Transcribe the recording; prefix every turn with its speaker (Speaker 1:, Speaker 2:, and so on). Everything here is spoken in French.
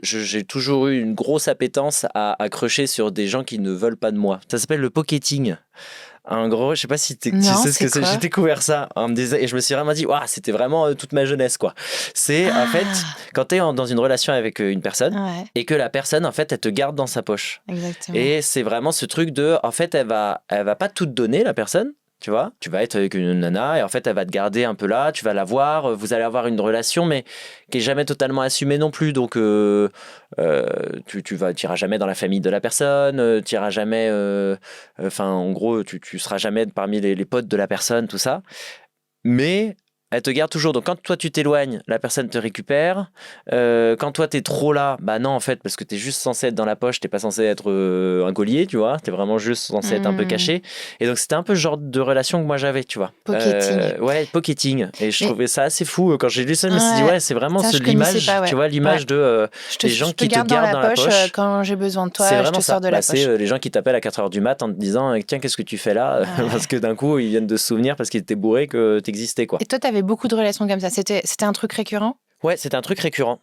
Speaker 1: J'ai toujours eu une grosse appétence à crusher sur des gens qui ne veulent pas de moi. Ça s'appelle le pocketing. En gros, je sais pas si tu
Speaker 2: Non,
Speaker 1: sais ce que
Speaker 2: c'est
Speaker 1: c'est.
Speaker 2: quoi?
Speaker 1: J'ai découvert ça et je me suis vraiment dit, waouh, c'était vraiment toute ma jeunesse, quoi. C'est en fait
Speaker 2: Ah,
Speaker 1: quand tu es dans une relation avec une personne
Speaker 2: ouais,
Speaker 1: et que la personne, en fait, elle te garde dans sa poche.
Speaker 2: exactement.
Speaker 1: Et c'est vraiment ce truc de, en fait, elle va pas tout te donner, la personne. Tu vois, tu vas être avec une nana et en fait, elle va te garder un peu là, tu vas la voir, vous allez avoir une relation, mais qui est jamais totalement assumée non plus. Donc, tu iras jamais dans la famille de la personne, tu iras jamais, enfin, en gros, tu seras jamais parmi les potes de la personne, tout ça. Mais elle te garde toujours. Donc quand toi tu t'éloignes, la personne te récupère. Quand toi t'es trop là, bah non en fait, parce que t'es juste censé être dans la poche, t'es pas censé être un gaulier, tu vois. T'es vraiment juste censé être un peu
Speaker 2: Hmm,
Speaker 1: caché. Et donc c'était un peu le genre de relation que moi j'avais, tu vois.
Speaker 2: pocketing.
Speaker 1: Ouais, pocketing. Et je
Speaker 2: Mais
Speaker 1: trouvais ça assez fou. Quand j'ai lu ça, je me suis dit,
Speaker 2: ouais,
Speaker 1: ouais, c'est vraiment
Speaker 2: ça, je connaissais
Speaker 1: l'image,
Speaker 2: pas,
Speaker 1: tu
Speaker 2: ouais.
Speaker 1: vois,
Speaker 2: Ouais.
Speaker 1: l'image de les gens
Speaker 2: Je te
Speaker 1: qui te
Speaker 2: garde dans
Speaker 1: gardent
Speaker 2: la
Speaker 1: dans la
Speaker 2: poche
Speaker 1: poche.
Speaker 2: quand j'ai besoin de
Speaker 1: C'est
Speaker 2: toi, je te
Speaker 1: vraiment
Speaker 2: sors
Speaker 1: ça.
Speaker 2: de
Speaker 1: Bah,
Speaker 2: la
Speaker 1: c'est
Speaker 2: poche.
Speaker 1: les gens qui t'appellent à 4 heures du mat en te disant tiens, qu'est-ce que tu fais là parce
Speaker 2: Ouais.
Speaker 1: que d'un coup, ils viennent de se souvenir parce qu'ils étaient bourrés que t'existais, quoi.
Speaker 2: Et toi, t'avais beaucoup de relations comme ça. C'était un truc récurrent?
Speaker 1: Ouais, c'était un truc récurrent.